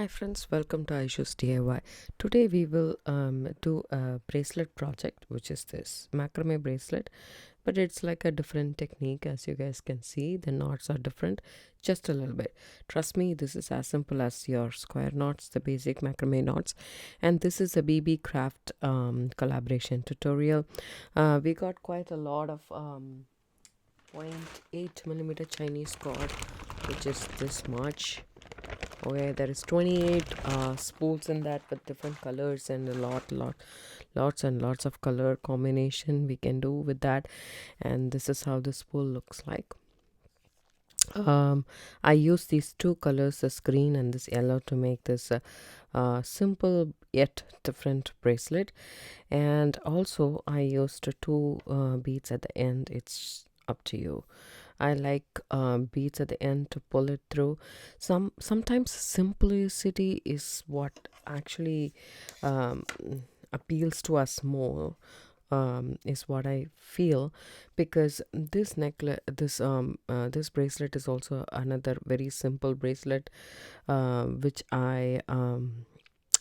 Hi friends, welcome to Aishu's DIY. Today we will do a bracelet project, which is this macrame bracelet, but it's like a different technique. As you guys can see, the knots are different just a little bit. Trust me, this is as simple as your square knots, the basic macrame knots. And this is a Beebeecraft collaboration tutorial. We got quite a lot of 0.8 millimeter Chinese cord, which is this much. Okay, there is 28 spools in that with different colors and lots and lots of color combination we can do with that. And this is how the spool looks like. I use these two colors, this green and this yellow, to make this simple yet different bracelet. And also I used two beads at the end. It's up to you. I like beads at the end to pull it through. Sometimes simplicity is what actually appeals to us more. Is what I feel, because this necklace, this bracelet is also another very simple bracelet, which I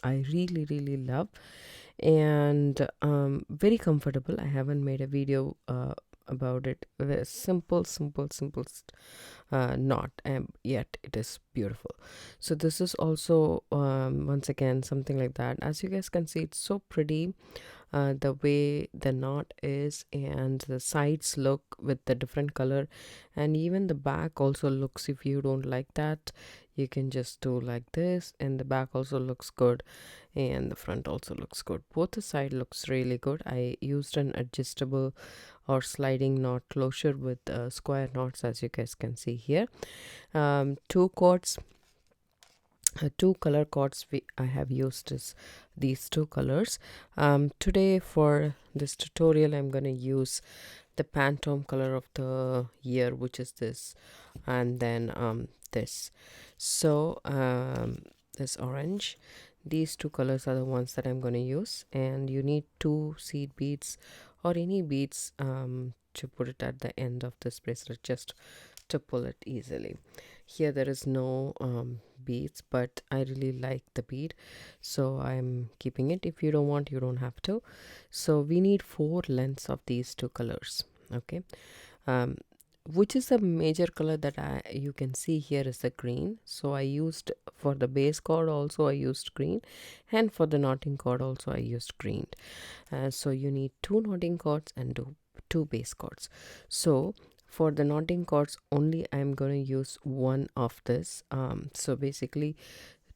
really love, and very comfortable. I haven't made a video about it. Simple knot, and yet it is beautiful. So this is also once again something like that. As you guys can see, it's so pretty, the way the knot is, and the sides look with the different color, and even the back also looks. If you don't like that, you can just do like this, and the back also looks good, and the front also looks good. Both the side looks really good. I used an adjustable or sliding knot closure with square knots, as you guys can see here. Two cords, two color cords I have used is these two colors. Today for this tutorial I'm going to use the Pantone color of the year, which is this, and then this. So this orange. These two colors are the ones that I'm going to use, and you need two seed beads or any beads to put it at the end of this bracelet, just to pull it easily. Here there is no beads, but I really like the bead, so I'm keeping it. If you don't want, you don't have to. So we need 4 lengths of these two colors. Okay, which is a major color that you can see here is the green. So I used, for the base cord also I used green, and for the knotting cord also I used green. So you need 2 knotting cords and two base cords. So for the knotting cords only, I'm going to use one of this. So basically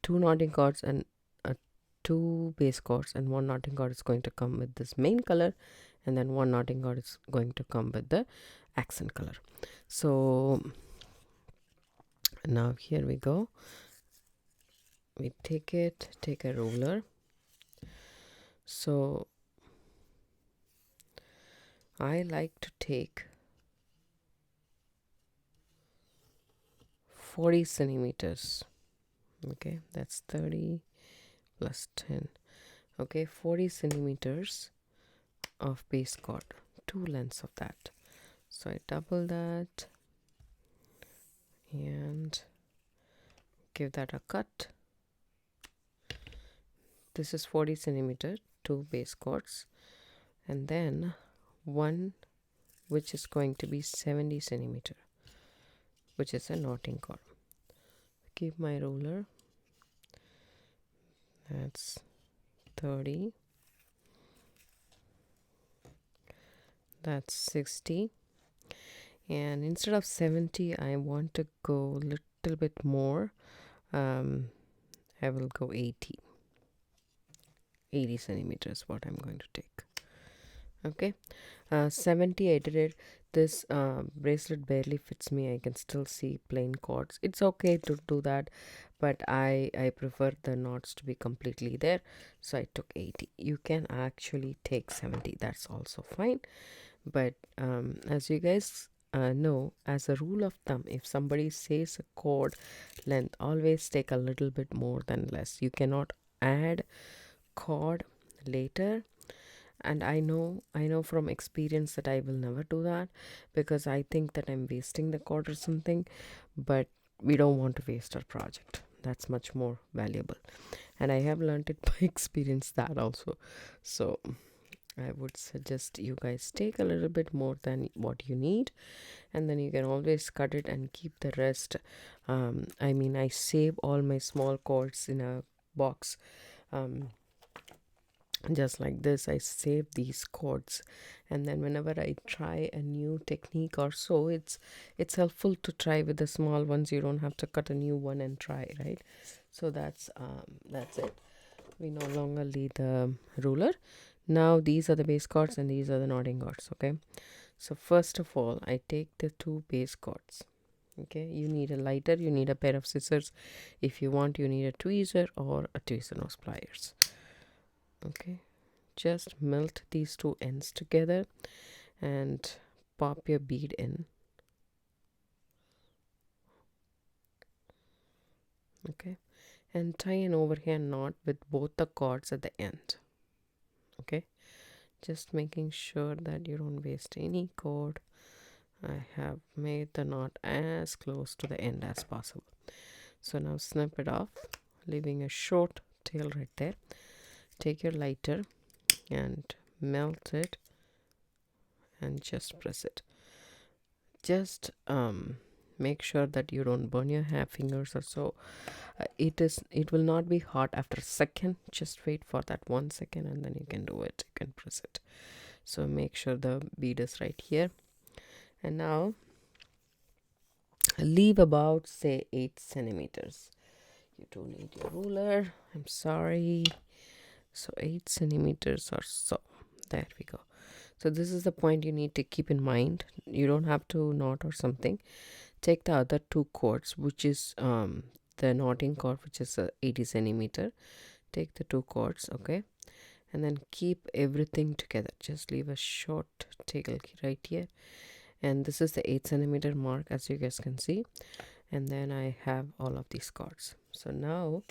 2 knotting cords and 2 base cords, and 1 knotting cord is going to come with this main color, and then 1 knotting cord is going to come with the accent color. So now here we go. We take a ruler. So I like to take 40 centimeters. Okay, that's 30 plus 10. Okay, 40 centimeters of base cord, 2 lengths of that. So I double that and give that a cut. This is 40 centimeter, 2 base cords, and then one which is going to be 70 centimeter, which is a knotting cord. Keep my ruler. That's 30. That's 60. And instead of 70, I want to go a little bit more. I will go 80. 80 centimeters what I'm going to take. Okay, 70 I did it. This bracelet barely fits me. I can still see plain cords. It's okay to do that, but I prefer the knots to be completely there, so I took 80. You can actually take 70, that's also fine. But as you guys know, as a rule of thumb, if somebody says a cord length, always take a little bit more than less. You cannot add cord later, and I know from experience that I will never do that, because I think that I'm wasting the cord or something. But we don't want to waste our project. that's much more valuable, and I have learned it by experience that also. So I would suggest you guys take a little bit more than what you need, and then you can always cut it and keep the rest. I mean, I save all my small cords in a box, just like this. I save these cords, and then whenever I try a new technique or so, it's helpful to try with the small ones. You don't have to cut a new one and try, right? So that's it. We no longer need the ruler. Now these are the base cords and these are the knotting cords. Okay, so first of all, I take the two base cords. Okay, you need a lighter, you need a pair of scissors. If you want, you need a tweezer or a tweezer nose pliers. Okay, just melt these two ends together and pop your bead in. Okay, and tie an overhand knot with both the cords at the end. Okay, just making sure that you don't waste any cord. I have made the knot as close to the end as possible. So now snip it off, leaving a short tail right there. Take your lighter and melt it and just press it. Just make sure that you don't burn your fingers or so. It will not be hot after a second. Just wait for that 1 second and then you can do it. You can press it. So make sure the bead is right here. And now leave about, say, 8 centimeters. You don't need your ruler. I'm sorry. So 8 centimeters or so. There we go. So this is the point you need to keep in mind. You don't have to knot or something. Take the other two cords, which is the knotting cord, which is 80 centimeter. Take the two cords, okay, and then keep everything together. Just leave a short tail right here, and this is the 8 centimeter mark, as you guys can see. And then I have all of these cords. So now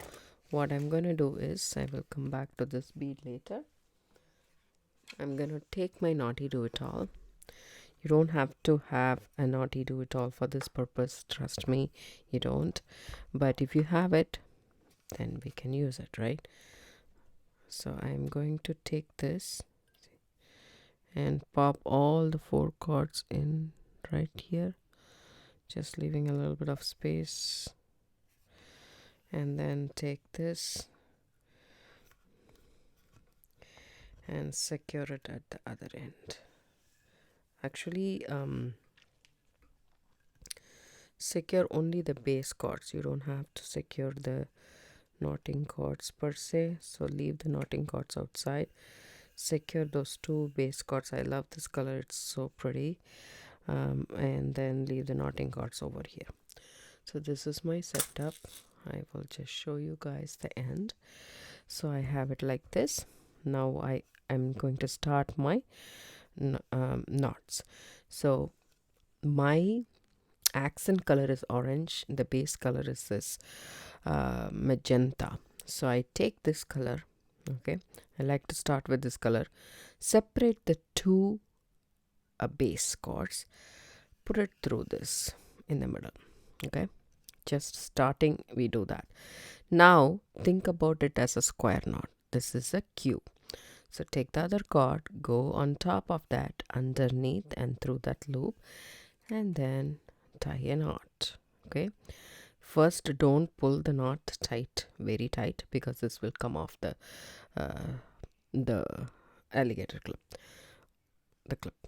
what I'm going to do is, I will come back to this bead later. I'm going to take my knotty do-it-all. You don't have to have a knotty do-it-all for this purpose, trust me, you don't. But if you have it, then we can use it, right? So I'm going to take this and pop all the 4 cords in right here, just leaving a little bit of space. And then take this and secure it at the other end. Actually, secure only the base cords. You don't have to secure the knotting cords per se, so leave the knotting cords outside. Secure those 2 base cords. I love this color, it's so pretty. And then leave the knotting cords over here. So this is my setup. I will just show you guys the end. So I have it like this. Now I'm going to start my knots. So my accent color is orange, the base color is this magenta. So I take this color, okay, I like to start with this color, separate the 2 base cords, put it through this in the middle. Okay, just starting we do that. Now think about it as a square knot. This is a cube. So take the other cord, go on top of that, underneath and through that loop, and then tie a knot. Okay, first don't pull the knot tight, very tight, because this will come off the alligator clip, the clip.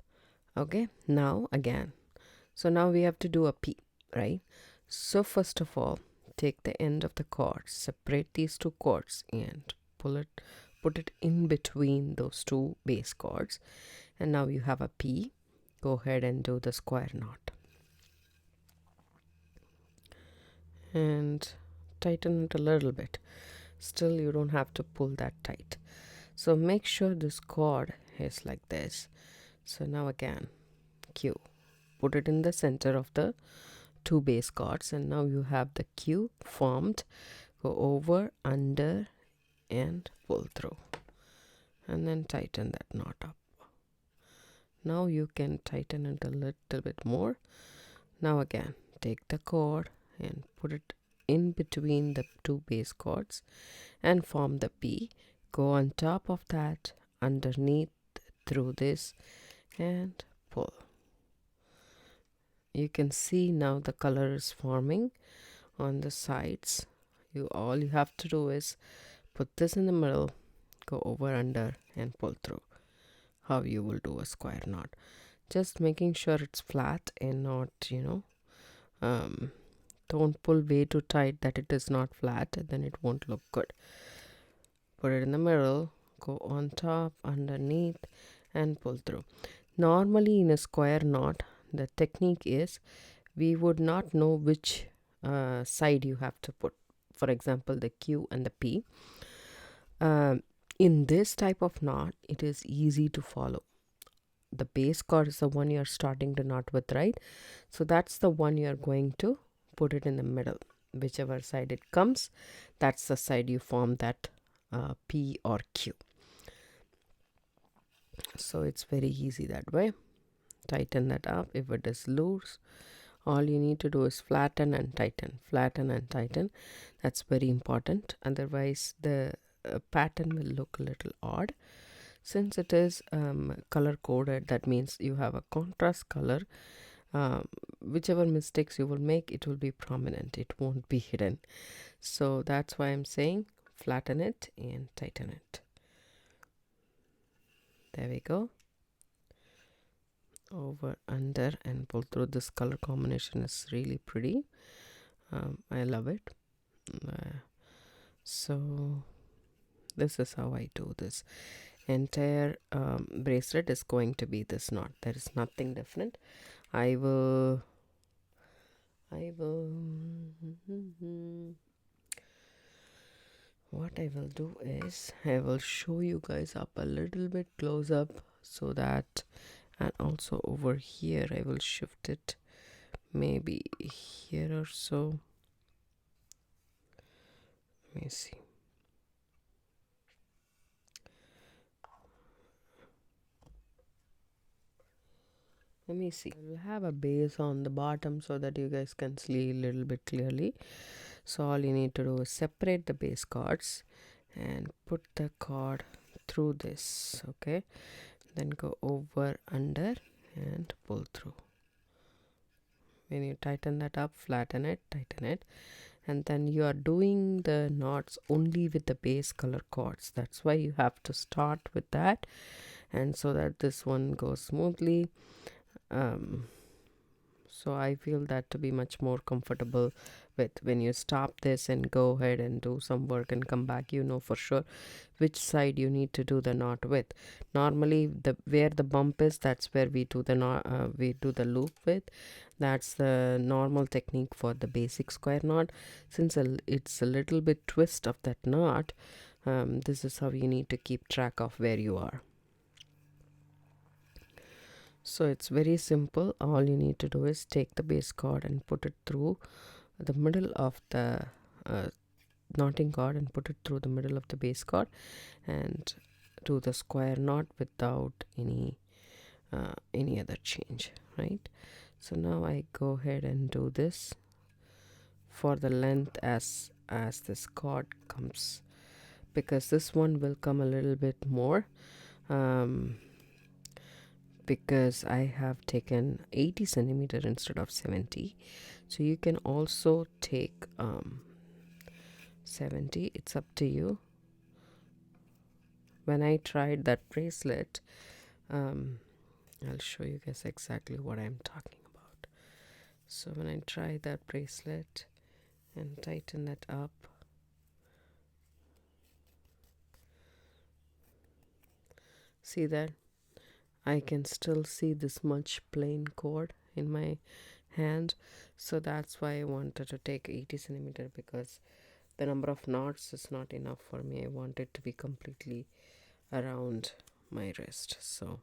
Okay, now again, so now we have to do a P, right? So first of all, take the end of the cord, separate these 2 cords and pull it, put it in between those 2 base cords, and now you have a P. Go ahead and do the square knot and tighten it a little bit. Still, you don't have to pull that tight. So make sure this cord is like this. So now again, Q, put it in the center of the 2 base cords, and now you have the Q formed. Go over, under and pull through, and then tighten that knot up. Now you can tighten it a little bit more. Now again, take the cord and put it in between the two base chords and form the P. Go on top of that, underneath, through this, and pull. You can see now the color is forming on the sides. All you have to do is put this in the middle, go over, under, and pull through. How you will do a square knot, just making sure it's flat and not, don't pull way too tight that it is not flat, and then it won't look good. Put it in the middle, go on top, underneath, and pull through. Normally in a square knot, the technique is we would not know which side you have to put. For example, the Q and the P. In this type of knot, it is easy to follow. The base chord is the one you're starting to knot with, right? So that's the one you're going to put it in the middle. Whichever side it comes, that's the side you form that P or Q. So it's very easy that way. Tighten that up. If it is loose, all you need to do is flatten and tighten, flatten and tighten. That's very important. Otherwise the pattern will look a little odd. Since it is color coded, that means you have a contrast color. Whichever mistakes you will make, it will be prominent, it won't be hidden. So that's why I'm saying flatten it and tighten it. There we go. Over, under, and pull through. This color combination is really pretty. I love it. So this is how I do this. Entire bracelet is going to be this knot. There is nothing different. I will what I will do is I will show you guys up a little bit close up, so that, and also over here I will shift it maybe here or so. Let me see. We'll have a base on the bottom so that you guys can see a little bit clearly. So all you need to do is separate the base chords and put the cord through this, okay? Then go over, under, and pull through. When you tighten that up, flatten it, tighten it, and then you are doing the knots only with the base color chords. That's why you have to start with that, and so that this one goes smoothly. So I feel that to be much more comfortable with. When you stop this and go ahead and do some work and come back, you know for sure which side you need to do the knot with. Normally where the bump is, that's where we do the knot, we do the loop with. That's the normal technique for the basic square knot. Since it's a little bit twist of that knot, this is how you need to keep track of where you are. So it's very simple. All you need to do is take the base cord and put it through the middle of the knotting cord, and put it through the middle of the base cord and do the square knot without any other change, right? So now I go ahead and do this for the length as this cord comes, because this one will come a little bit more, because I have taken 80 centimeter instead of 70. So you can also take 70. It's up to you. When I tried that bracelet, I'll show you guys exactly what I'm talking about. So when I tried that bracelet and tighten that up, see that I can still see this much plain cord in my hand. So that's why I wanted to take 80 centimeter, because the number of knots is not enough for me. I want it to be completely around my wrist. So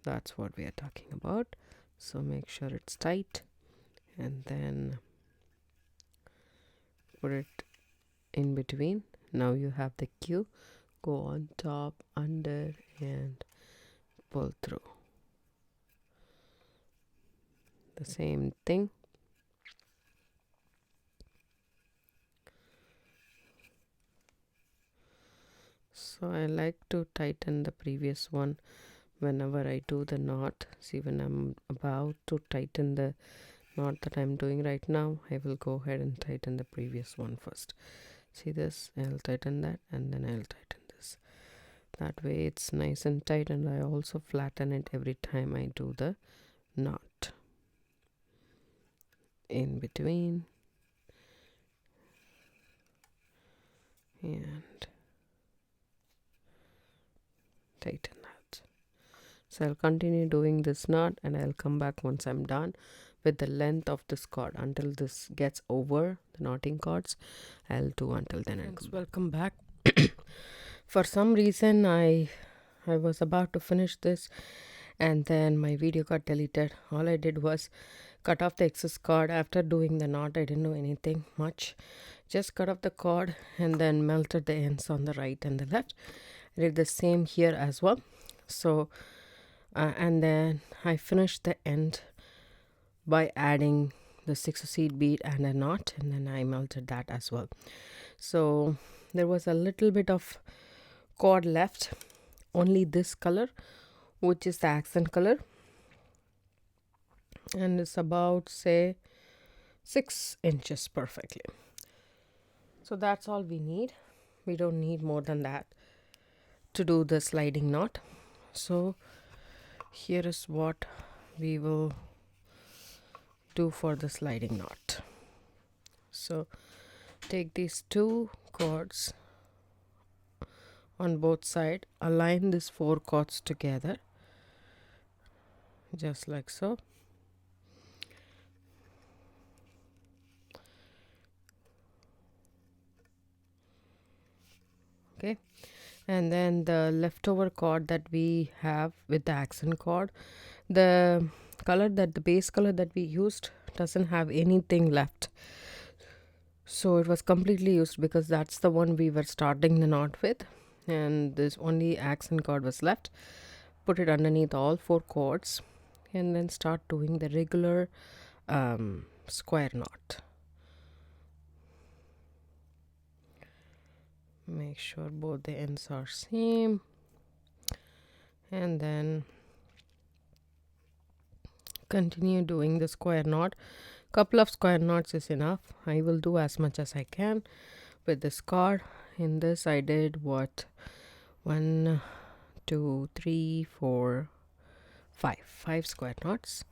that's what we are talking about. So make sure it's tight, and then put it in between. Now you have the Q. Go on top, under, and pull through. The same thing. So I like to tighten the previous one whenever I do the knot. See, when I'm about to tighten the knot that I'm doing right now, I will go ahead and tighten the previous one first. See this? I'll tighten that and then I'll tighten this. That way it's nice and tight, and I also flatten it every time I do the knot. In between and tighten that. So I'll continue doing this knot and I'll come back once I'm done with the length of this cord. Until this gets over the knotting cords, I'll do until then. And welcome back. For some reason I was about to finish this and then my video got deleted. All I did was cut off the excess cord. After doing the knot, I didn't do anything much, just cut off the cord and then melted the ends on the right and the left. I did the same here as well. So and then I finished the end by adding the 6 seed bead and a knot, and then I melted that as well. So there was a little bit of cord left, only this color, which is the accent color, and it's about, say, 6 inches perfectly. So that's all we need. We don't need more than that to do the sliding knot. So here is what we will do for the sliding knot. So take these 2 cords on both sides, align these 4 cords together just like so. Okay, and then the leftover cord that we have with the accent cord, the color that the base color that we used doesn't have anything left, so it was completely used because that's the one we were starting the knot with, and this only accent cord was left. Put it underneath all 4 cords and then start doing the regular square knot. Make sure both the ends are same, and then continue doing the square knot. Couple of square knots is enough. I will do as much as I can with this cord. In this I did what, 1 2 3 4 5 square knots.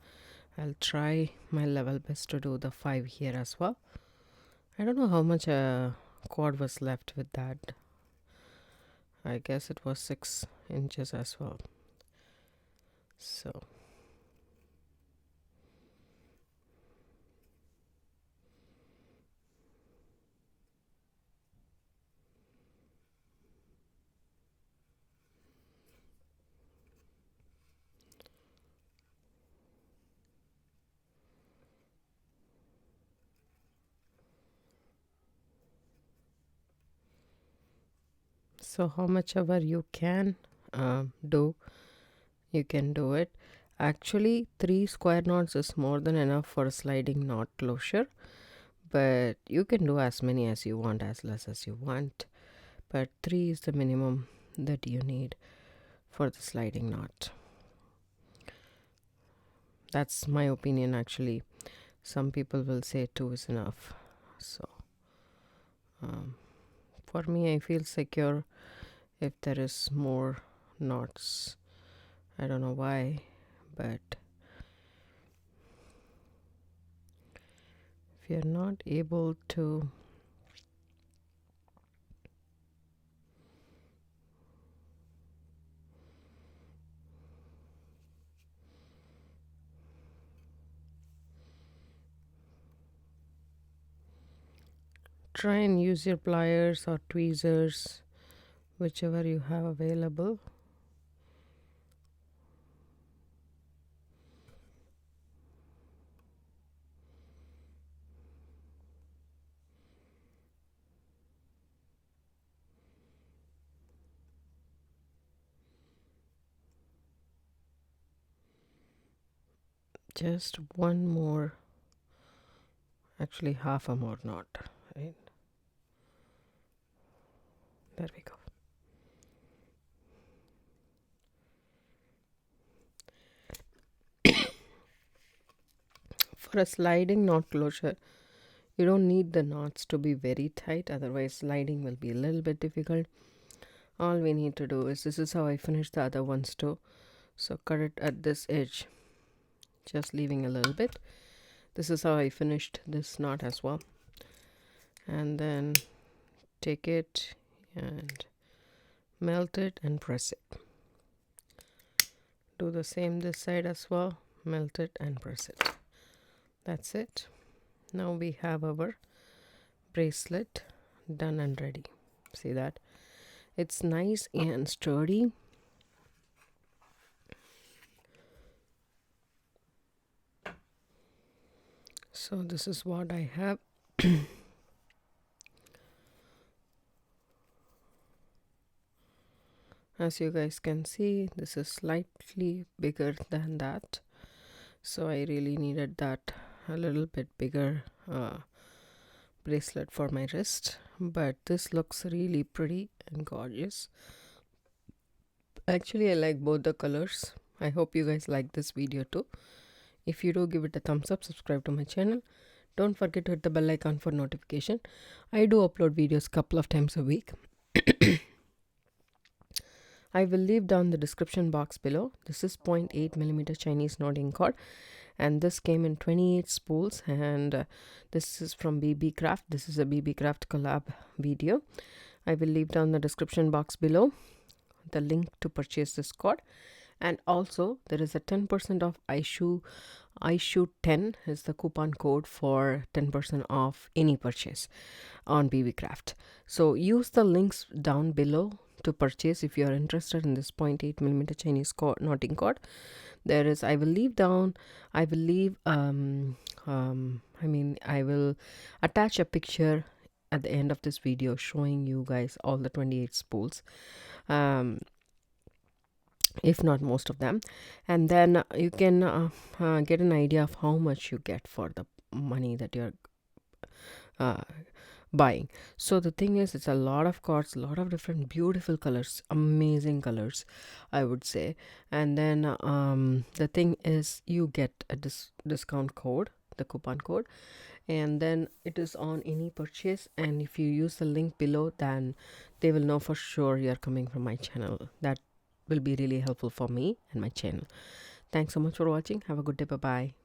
I'll try my level best to do the 5 here as well. I don't know how much cord was left with that. I guess it was 6 inches as well. So how much ever you can do, you can do it. Actually 3 square knots is more than enough for a sliding knot closure, but you can do as many as you want, as less as you want, but 3 is the minimum that you need for the sliding knot. That's my opinion. Actually, some people will say 2 is enough. So for me, I feel secure if there is more knots. I don't know why, but if you're not able to try and use your pliers or tweezers, whichever you have available. Just one more, actually half a more knot, right? There we go. For a sliding knot closure, you don't need the knots to be very tight, otherwise sliding will be a little bit difficult. All we need to do is, this is how I finished the other ones too. So cut it at this edge, just leaving a little bit. This is how I finished this knot as well. And then take it and melt it and press it. Do the same this side as well. Melt it and press it. That's it. Now we have our bracelet done and ready. See that? It's nice and sturdy. So this is what I have. As you guys can see, this is slightly bigger than that. So I really needed that a little bit bigger bracelet for my wrist. But this looks really pretty and gorgeous. Actually, I like both the colors. I hope you guys like this video too. If you do, give it a thumbs up, subscribe to my channel. Don't forget to hit the bell icon for notification. I do upload videos a couple of times a week. I will leave down the description box below. This is 0.8mm Chinese knotting cord, and this came in 28 spools, and this is from Beebeecraft. This is a Beebeecraft collab video. I will leave down the description box below the link to purchase this cord, and also there is a 10% off I shoot 10 is the coupon code for 10% off any purchase on Beebeecraft. So use the links down below to purchase if you are interested in this 0.8mm Chinese knotting cord. There is, I will leave I will attach a picture at the end of this video showing you guys all the 28 spools, if not most of them, and then you can get an idea of how much you get for the money that you're buying. So the thing is, it's a lot of cords, a lot of different beautiful colors, amazing colors, I would say. And then the thing is, you get a discount code, the coupon code, and then it is on any purchase. And if you use the link below, then they will know for sure you're coming from my channel. That will be really helpful for me and my channel. Thanks so much for watching. Have a good day. Bye bye.